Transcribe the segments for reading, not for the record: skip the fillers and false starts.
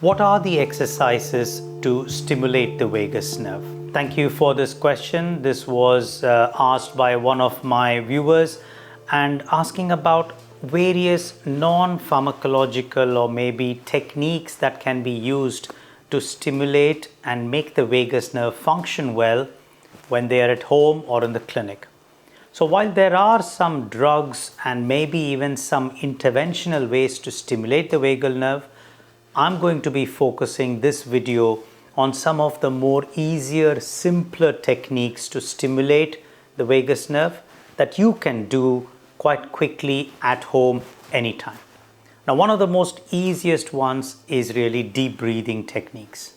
What are the exercises to stimulate the vagus nerve? Thank you for this question. This was asked by one of my viewers and asking about various non-pharmacological or maybe techniques that can be used to stimulate and make the vagus nerve function well when they are at home or in the clinic. So while there are some drugs and maybe even some interventional ways to stimulate the vagal nerve, I'm going to be focusing this video on some of the more easier, simpler techniques to stimulate the vagus nerve that you can do quite quickly at home anytime. Now, one of the most easiest ones is really deep breathing techniques.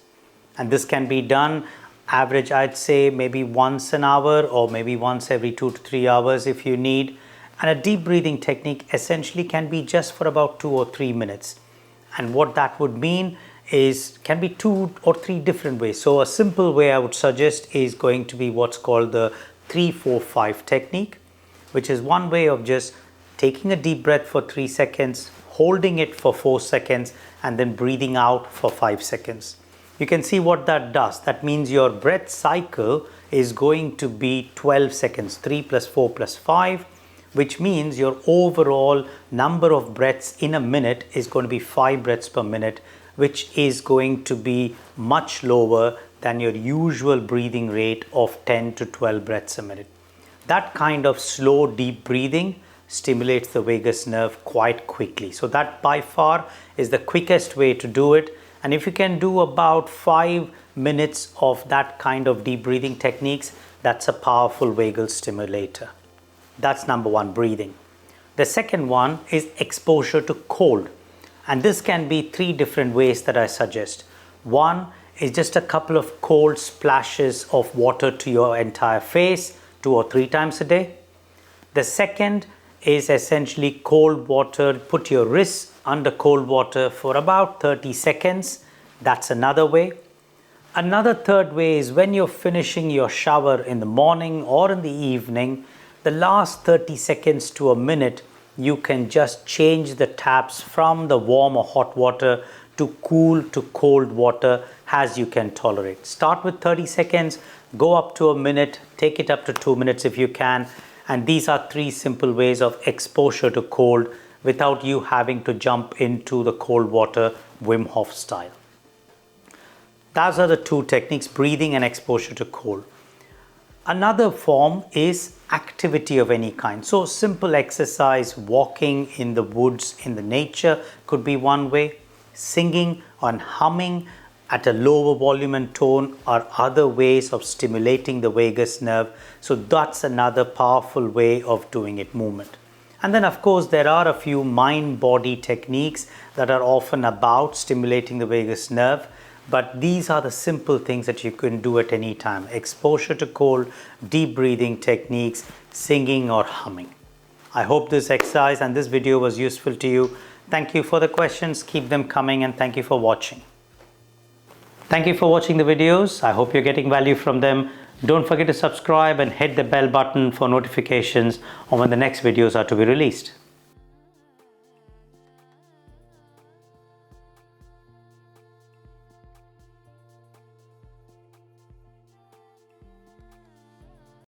And this can be done average, I'd say maybe once an hour or maybe once every 2 to 3 hours if you need. And a deep breathing technique essentially can be just for about 2 or 3 minutes. And what that would mean is can be 2 or 3 different ways. So a simple way I would suggest is going to be what's called the 3-4-5 technique, which is one way of just taking a deep breath for 3 seconds, holding it for 4 seconds, and then breathing out for 5 seconds. You can see what that does. That means your breath cycle is going to be 12 seconds, 3 plus 4 plus 5, which means your overall number of breaths in a minute is going to be 5 breaths per minute, which is going to be much lower than your usual breathing rate of 10 to 12 breaths a minute. That kind of slow, deep breathing stimulates the vagus nerve quite quickly. So that by far is the quickest way to do it. And if you can do about 5 minutes of that kind of deep breathing techniques, that's a powerful vagal stimulator. That's number one, breathing. The second one is exposure to cold. And this can be 3 different ways that I suggest. One is just a couple of cold splashes of water to your entire face 2 or 3 times a day. The second is essentially cold water. Put your wrists under cold water for about 30 seconds. That's another way. Another third way is when you're finishing your shower in the morning or in the evening, the last 30 seconds to a minute, you can just change the taps from the warm or hot water to cool to cold water as you can tolerate. Start with 30 seconds, go up to a minute, take it up to 2 minutes if you can. And these are 3 simple ways of exposure to cold without you having to jump into the cold water Wim Hof style. Those are the 2 techniques, breathing and exposure to cold. Another form is activity of any kind. So simple exercise, walking in the woods, in the nature could be one way. Singing and humming at a lower volume and tone are other ways of stimulating the vagus nerve. So that's another powerful way of doing it, movement. And then of course there are a few mind-body techniques that are often about stimulating the vagus nerve. But these are the simple things that you can do at any time. Exposure to cold, deep breathing techniques, singing or humming. I hope this exercise and this video was useful to you. Thank you for the questions. Keep them coming and thank you for watching. Thank you for watching the videos. I hope you're getting value from them. Don't forget to subscribe and hit the bell button for notifications on when the next videos are to be released.